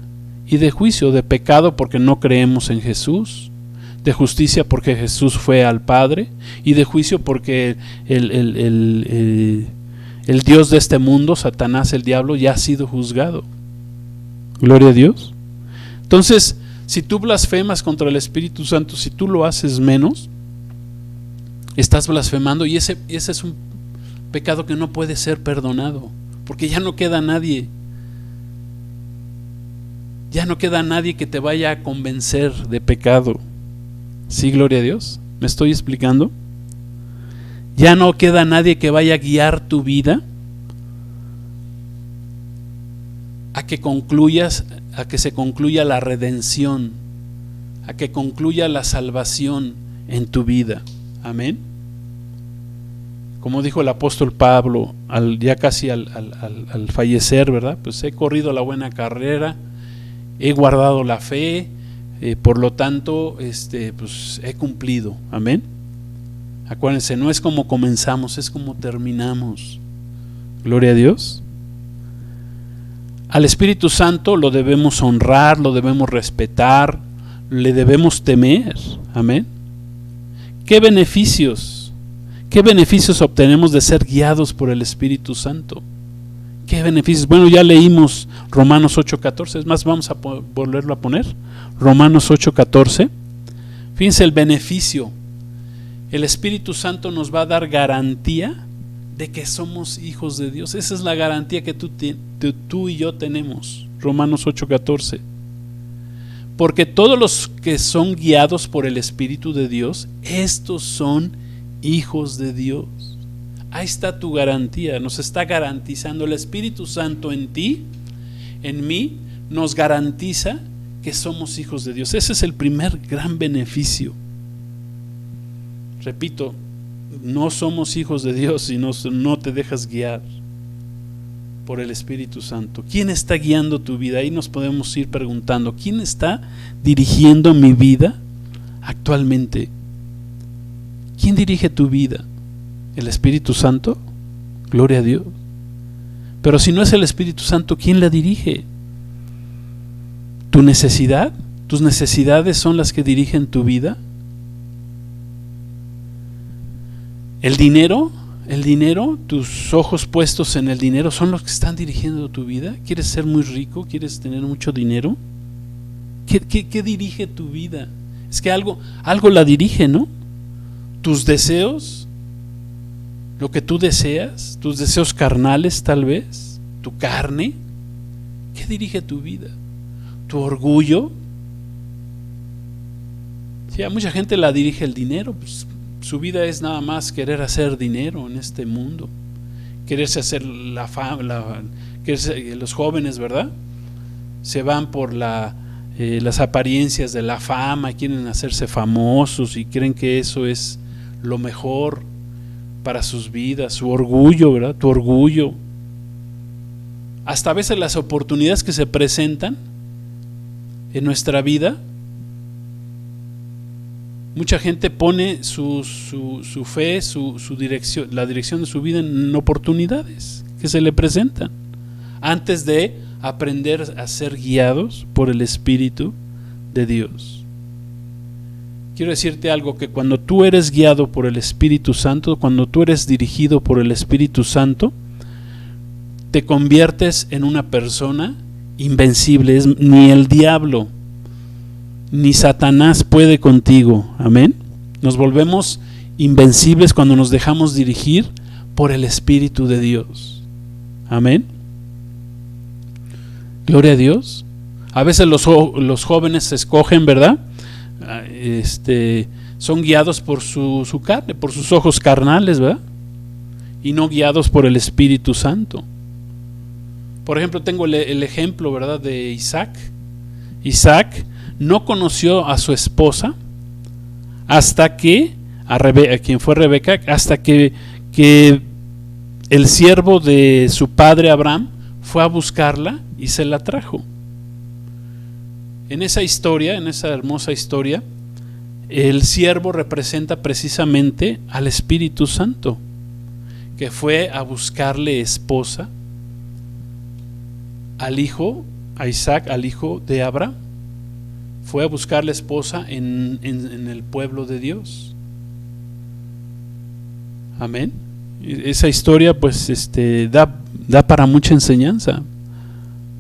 y de juicio. De pecado porque no creemos en Jesús, de justicia porque Jesús fue al Padre, y de juicio porque el Dios de este mundo, Satanás, el diablo, ya ha sido juzgado. Gloria a Dios. Entonces, si tú blasfemas contra el Espíritu Santo, si tú lo haces menos, estás blasfemando, y ese es un pecado que no puede ser perdonado, porque ya no queda nadie. Ya no queda nadie que te vaya a convencer de pecado. Sí, gloria a Dios. ¿Me estoy explicando? Ya no queda nadie que vaya a guiar tu vida a que se concluya la redención, a que concluya la salvación en tu vida. Amén. Como dijo el apóstol Pablo, ya casi al fallecer, ¿verdad? Pues he corrido la buena carrera, he guardado la fe, por lo tanto, pues he cumplido. Amén. Acuérdense, no es como comenzamos, es como terminamos. Gloria a Dios. Al Espíritu Santo lo debemos honrar, lo debemos respetar, le debemos temer. Amén. ¿Qué beneficios obtenemos de ser guiados por el Espíritu Santo? ¿Qué beneficios? Bueno, ya leímos Romanos 8:14, es más, vamos a volverlo a poner. Romanos 8:14. Fíjense el beneficio. El Espíritu Santo nos va a dar garantía de que somos hijos de Dios. Esa es la garantía que tú y yo tenemos. Romanos 8:14. Porque todos los que son guiados por el Espíritu de Dios, estos son hijos de Dios. Ahí está tu garantía, nos está garantizando el Espíritu Santo en ti, en mí, nos garantiza que somos hijos de Dios. Ese es el primer gran beneficio. Repito, no somos hijos de Dios si no te dejas guiar por el Espíritu Santo. ¿Quién está guiando tu vida? Ahí nos podemos ir preguntando, ¿quién está dirigiendo mi vida actualmente? ¿Quién dirige tu vida? ¿El Espíritu Santo? Gloria a Dios. Pero si no es el Espíritu Santo, ¿quién la dirige? ¿Tu necesidad? ¿Tus necesidades son las que dirigen tu vida? ¿El dinero? ¿Tus ojos puestos en el dinero son los que están dirigiendo tu vida? ¿Quieres ser muy rico? ¿Quieres tener mucho dinero? ¿Qué dirige tu vida? Es que algo la dirige, ¿no? ¿Tus deseos? ¿Lo que tú deseas? ¿Tus deseos carnales tal vez? ¿Tu carne? ¿Qué dirige tu vida? ¿Tu orgullo? Sí, a mucha gente la dirige el dinero, pues su vida es nada más querer hacer dinero en este mundo, quererse hacer la fama, los jóvenes, ¿verdad? Se van por las apariencias de la fama, quieren hacerse famosos y creen que eso es lo mejor para sus vidas, su orgullo, ¿verdad? Tu orgullo. Hasta a veces las oportunidades que se presentan en nuestra vida, mucha gente pone su fe, su dirección, la dirección de su vida en oportunidades que se le presentan, antes de aprender a ser guiados por el Espíritu de Dios. Quiero decirte algo, que cuando tú eres guiado por el Espíritu Santo, cuando tú eres dirigido por el Espíritu Santo, te conviertes en una persona invencible. Ni el diablo ni Satanás puede contigo. Amén. Nos volvemos invencibles cuando nos dejamos dirigir por el Espíritu de Dios. Amén. Gloria a Dios. A veces los jóvenes se escogen, ¿verdad? Son guiados por su carne, por sus ojos carnales, ¿verdad? Y no guiados por el Espíritu Santo. Por ejemplo, tengo el ejemplo, ¿verdad?, de Isaac. Isaac no conoció a su esposa hasta que, a quien fue Rebeca, hasta que el siervo de su padre Abraham fue a buscarla y se la trajo. En esa historia, en esa hermosa historia, el siervo representa precisamente al Espíritu Santo, que fue a buscarle esposa a Isaac, al hijo de Abraham. Fue a buscarle esposa en el pueblo de Dios. Amén. Esa historia pues da para mucha enseñanza.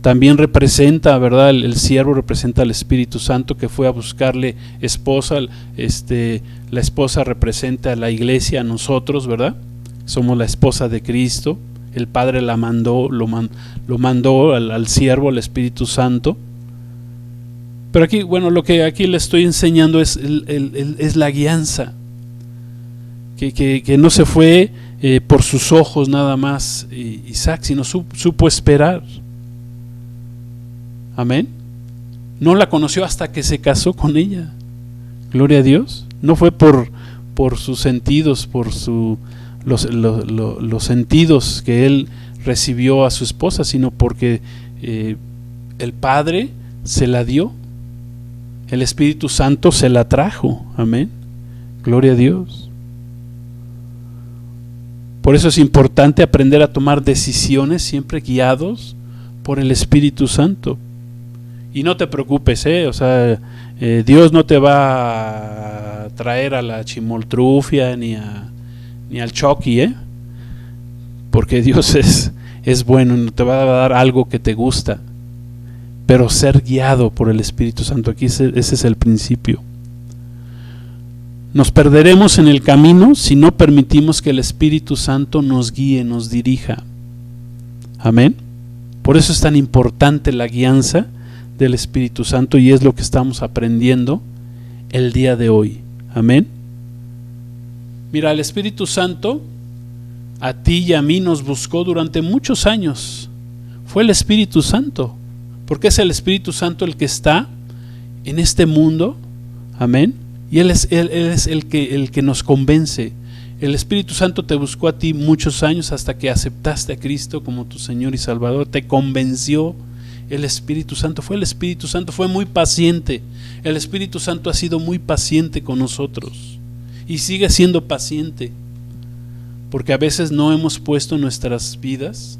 También representa, ¿verdad? El siervo representa al Espíritu Santo, que fue a buscarle esposa. La esposa representa a la iglesia, a nosotros, ¿verdad? Somos la esposa de Cristo. El Padre lo mandó al siervo, al Espíritu Santo. Pero aquí, bueno, lo que aquí le estoy enseñando es la guianza. Que no se fue por sus ojos nada más Isaac, sino supo esperar. Amén. No la conoció hasta que se casó con ella. Gloria a Dios. No fue por sus sentidos, por los sentidos que él recibió a su esposa, sino porque el Padre se la dio. El Espíritu Santo se la trajo. Amén. Gloria a Dios. Por eso es importante aprender a tomar decisiones siempre guiados por el Espíritu Santo. Y no te preocupes, Dios no te va a traer a la chimoltrufia ni al Chucky, porque Dios es bueno y no te va a dar algo que te gusta, pero ser guiado por el Espíritu Santo. Aquí ese es el principio. Nos perderemos en el camino si no permitimos que el Espíritu Santo nos guíe, nos dirija. Amén. Por eso es tan importante la guianza del Espíritu Santo, y es lo que estamos aprendiendo el día de hoy. Amén. Mira, el Espíritu Santo a ti y a mí nos buscó durante muchos años fue el Espíritu Santo, porque es el Espíritu Santo el que está en este mundo, amén, y Él es el que nos convence. El Espíritu Santo te buscó a ti muchos años hasta que aceptaste a Cristo como tu Señor y Salvador, te convenció. El Espíritu Santo fue muy paciente. El Espíritu Santo ha sido muy paciente con nosotros y sigue siendo paciente, porque a veces no hemos puesto nuestras vidas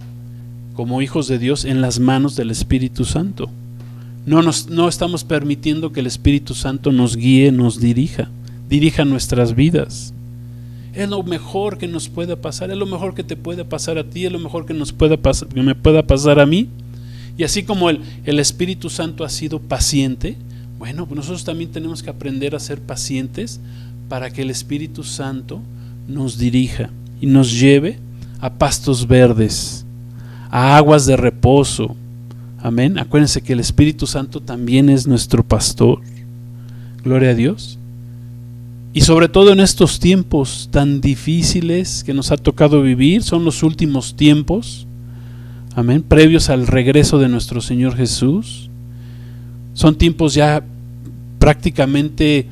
como hijos de Dios en las manos del Espíritu Santo. No estamos permitiendo que el Espíritu Santo nos guíe, nos dirija nuestras vidas. Es lo mejor que nos puede pasar, es lo mejor que te puede pasar a ti, es lo mejor que me pueda pasar a mí. Y así como el Espíritu Santo ha sido paciente, bueno, pues nosotros también tenemos que aprender a ser pacientes para que el Espíritu Santo nos dirija y nos lleve a pastos verdes, a aguas de reposo. Amén. Acuérdense que el Espíritu Santo también es nuestro pastor. Gloria a Dios. Y sobre todo en estos tiempos tan difíciles que nos ha tocado vivir, son los últimos tiempos, amén, previos al regreso de nuestro Señor Jesús. Son tiempos ya prácticamente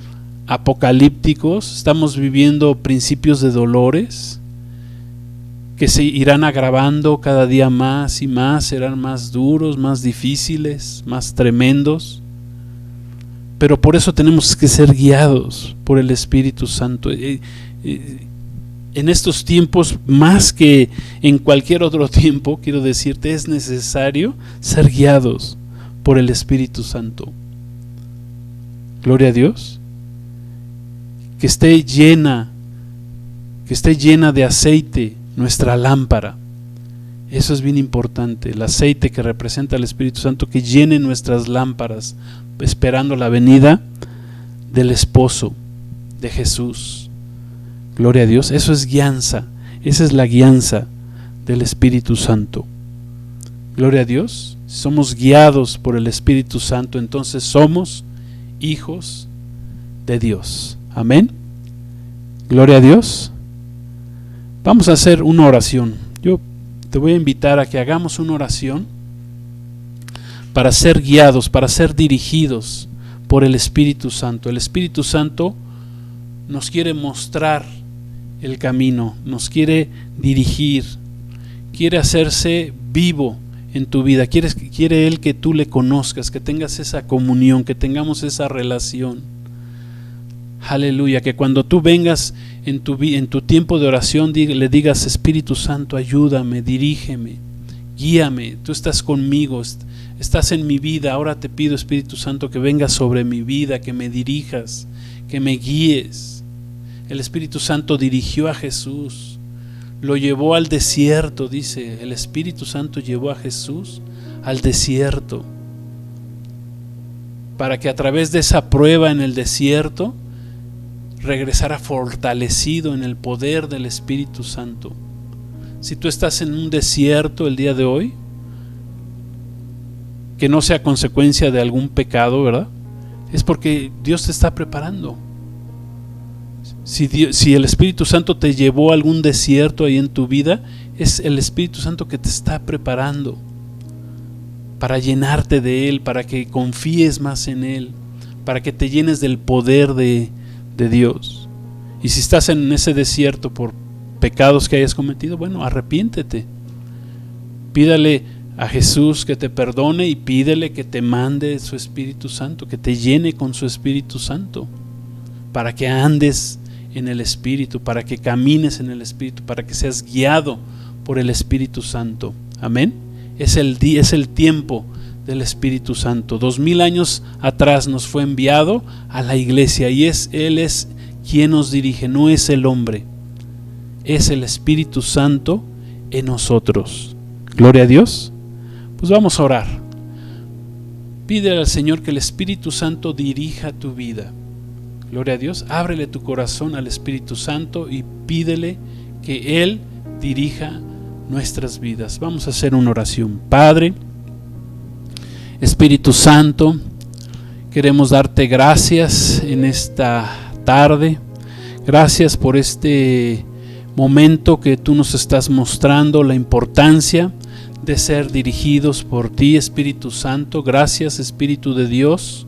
apocalípticos. Estamos viviendo principios de dolores que se irán agravando cada día más y más, serán más duros, más difíciles, más tremendos. Pero por eso tenemos que ser guiados por el Espíritu Santo. En estos tiempos, más que en cualquier otro tiempo, quiero decirte, es necesario ser guiados por el Espíritu Santo. Gloria a Dios. Que esté llena de aceite nuestra lámpara. Eso es bien importante. El aceite que representa al Espíritu Santo, que llene nuestras lámparas, esperando la venida del esposo de Jesús. Gloria a Dios. Eso es guianza. Esa es la guianza del Espíritu Santo. Gloria a Dios. Si somos guiados por el Espíritu Santo, entonces somos hijos de Dios. Amén. Gloria a Dios. Vamos a hacer una oración. Yo te voy a invitar a que hagamos una oración para ser guiados, para ser dirigidos por el Espíritu Santo. El Espíritu Santo nos quiere mostrar el camino, nos quiere dirigir, quiere hacerse vivo en tu vida, quiere Él que tú le conozcas, que tengas esa comunión, que tengamos esa relación. Aleluya, que cuando tú vengas en tu tiempo de oración le digas: Espíritu Santo, ayúdame, dirígeme, guíame, tú estás conmigo, estás en mi vida. Ahora te pido, Espíritu Santo, que vengas sobre mi vida, que me dirijas, que me guíes. El Espíritu Santo dirigió a Jesús, lo llevó al desierto, dice. El Espíritu Santo llevó a Jesús al desierto, para que a través de esa prueba en el desierto regresara fortalecido en el poder del Espíritu Santo. Si tú estás en un desierto el día de hoy, que no sea consecuencia de algún pecado, ¿verdad? Es porque Dios te está preparando. Si el Espíritu Santo te llevó a algún desierto ahí en tu vida, es el Espíritu Santo que te está preparando para llenarte de Él, para que confíes más en Él, para que te llenes del poder de Dios. Y si estás en ese desierto por pecados que hayas cometido, bueno, arrepiéntete, pídale a Jesús que te perdone y pídele que te mande su Espíritu Santo, que te llene con su Espíritu Santo, para que andes en el Espíritu, para que camines en el Espíritu, para que seas guiado por el Espíritu Santo. Amén. Es el tiempo del Espíritu Santo. 2000 años atrás nos fue enviado a la iglesia y Él es quien nos dirige, no es el hombre, es el Espíritu Santo en nosotros. Gloria a Dios. Pues vamos a orar. Pídele al Señor que el Espíritu Santo dirija tu vida. Gloria a Dios. Ábrele tu corazón al Espíritu Santo y pídele que Él dirija nuestras vidas. Vamos a hacer una oración. Padre, Espíritu Santo, queremos darte gracias en esta tarde. Gracias por este momento que tú nos estás mostrando la importancia de ser dirigidos por ti, Espíritu Santo. Gracias, Espíritu de Dios,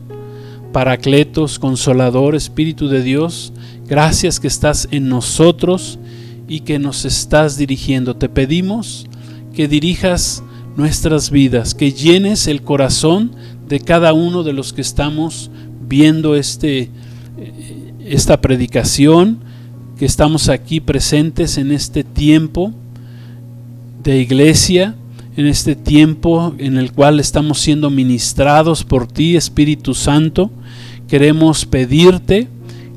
Paracletos, Consolador, Espíritu de Dios. Gracias que estás en nosotros y que nos estás dirigiendo. Te pedimos que dirijas nuestras vidas, que llenes el corazón de cada uno de los que estamos viendo esta predicación, que estamos aquí presentes en este tiempo de iglesia, en este tiempo en el cual estamos siendo ministrados por ti, Espíritu Santo. Queremos pedirte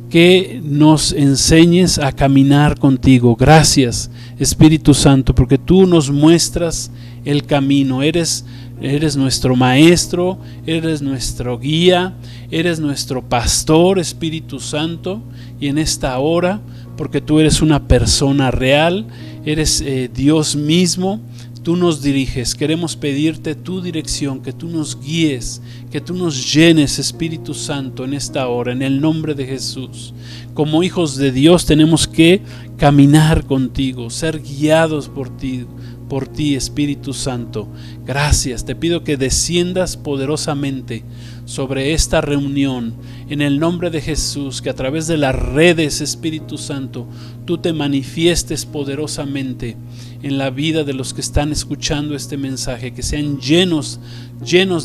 que nos enseñes a caminar contigo. Gracias, Espíritu Santo, porque tú nos muestras el camino. Eres nuestro maestro, eres nuestro guía, eres nuestro pastor, Espíritu Santo. Y en esta hora, porque tú eres una persona real, eres Dios mismo, tú nos diriges. Queremos pedirte tu dirección, que tú nos guíes, que tú nos llenes, Espíritu Santo, en esta hora, en el nombre de Jesús. Como hijos de Dios tenemos que caminar contigo, ser guiados por ti, Espíritu Santo. Gracias, te pido que desciendas poderosamente sobre esta reunión, en el nombre de Jesús, que a través de las redes, Espíritu Santo, tú te manifiestes poderosamente en la vida de los que están escuchando este mensaje, que sean llenos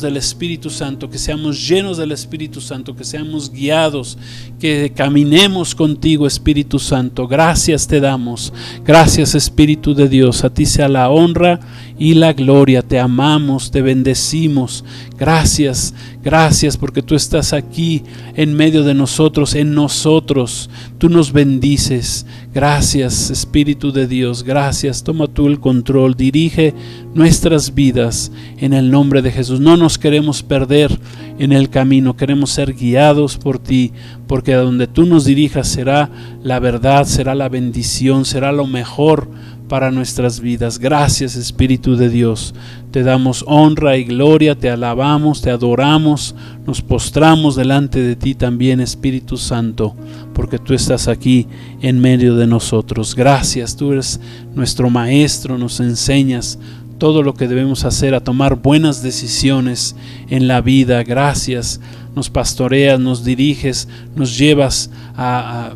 del Espíritu Santo, que seamos llenos del Espíritu Santo, que seamos guiados, que caminemos contigo, Espíritu Santo. Gracias te damos, gracias, Espíritu de Dios, a ti sea la honra y la gloria. Te amamos, te bendecimos. Gracias, gracias porque tú estás aquí en medio de nosotros, en nosotros. Tú nos bendices. Gracias, Espíritu de Dios, gracias. Toma tú el control, dirige nuestras vidas en el nombre de Jesús. No nos queremos perder en el camino, queremos ser guiados por ti, porque a donde tú nos dirijas será la verdad, será la bendición, será lo mejor para nuestras vidas. Gracias, Espíritu de Dios. Te damos honra y gloria, te alabamos, te adoramos, nos postramos delante de ti también, Espíritu Santo, porque tú estás aquí en medio de nosotros. Gracias, tú eres nuestro maestro, nos enseñas todo lo que debemos hacer, a tomar buenas decisiones en la vida. Gracias, nos pastoreas, nos diriges, nos llevas a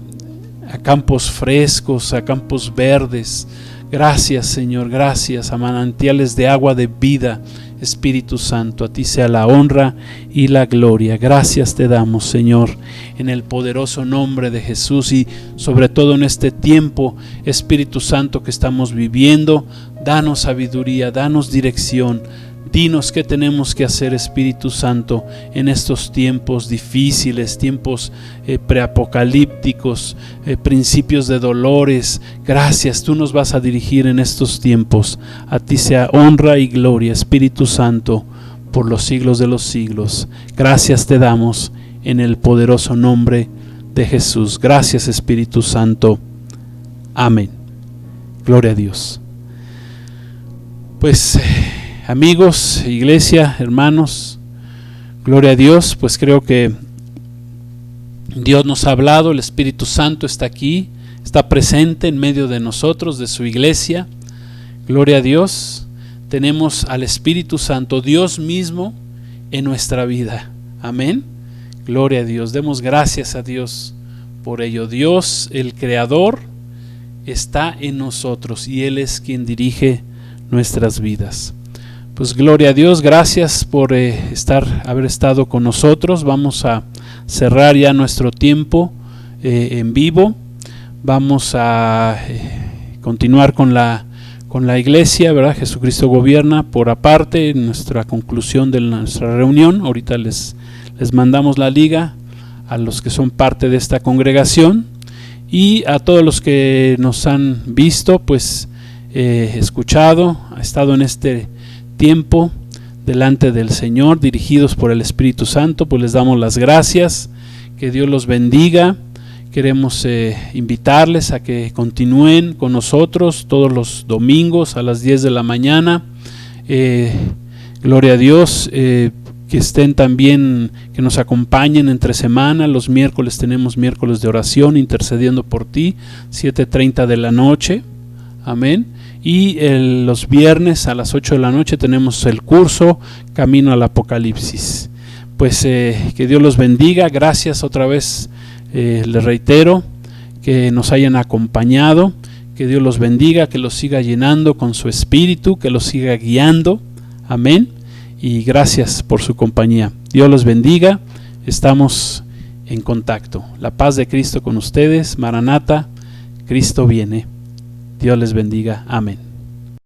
campos frescos, a campos verdes. Gracias, Señor, gracias, a manantiales de agua de vida, Espíritu Santo. A ti sea la honra y la gloria. Gracias te damos, Señor, en el poderoso nombre de Jesús, y sobre todo en este tiempo, Espíritu Santo, que estamos viviendo. Danos sabiduría, danos dirección. Dinos qué tenemos que hacer, Espíritu Santo, en estos tiempos difíciles, tiempos preapocalípticos, principios de dolores. Gracias, tú nos vas a dirigir en estos tiempos. A ti sea honra y gloria, Espíritu Santo, por los siglos de los siglos. Gracias te damos en el poderoso nombre de Jesús. Gracias, Espíritu Santo. Amén. Gloria a Dios. Pues amigos, iglesia, hermanos, gloria a Dios. Pues creo que Dios nos ha hablado, el Espíritu Santo está aquí, está presente en medio de nosotros, de su iglesia. Gloria a Dios. Tenemos al Espíritu Santo, Dios mismo, en nuestra vida. Amén. Gloria a Dios. Demos gracias a Dios por ello. Dios, el Creador, está en nosotros y Él es quien dirige nuestras vidas. Pues gloria a Dios, gracias por haber estado con nosotros. Vamos a cerrar ya nuestro tiempo en vivo. Vamos a continuar con la iglesia, ¿verdad? Jesucristo gobierna por aparte, en nuestra conclusión de nuestra reunión. Ahorita les mandamos la liga a los que son parte de esta congregación, y a todos los que nos han visto, pues escuchado, ha estado en este tiempo delante del Señor, dirigidos por el Espíritu Santo. Pues les damos las gracias, que Dios los bendiga. Queremos invitarles a que continúen con nosotros todos los domingos a las 10 de la mañana. Gloria a Dios. que estén también, que nos acompañen entre semana. Los miércoles tenemos miércoles de oración intercediendo por ti, 7:30 de la noche, amén. Y los viernes a las 8 de la noche tenemos el curso Camino al Apocalipsis. Pues que Dios los bendiga. Gracias otra vez, les reitero, que nos hayan acompañado. Que Dios los bendiga, que los siga llenando con su espíritu, que los siga guiando, amén. Y gracias por su compañía. Dios los bendiga. Estamos en contacto. La paz de Cristo con ustedes. Maranata, Cristo viene. Dios les bendiga. Amén.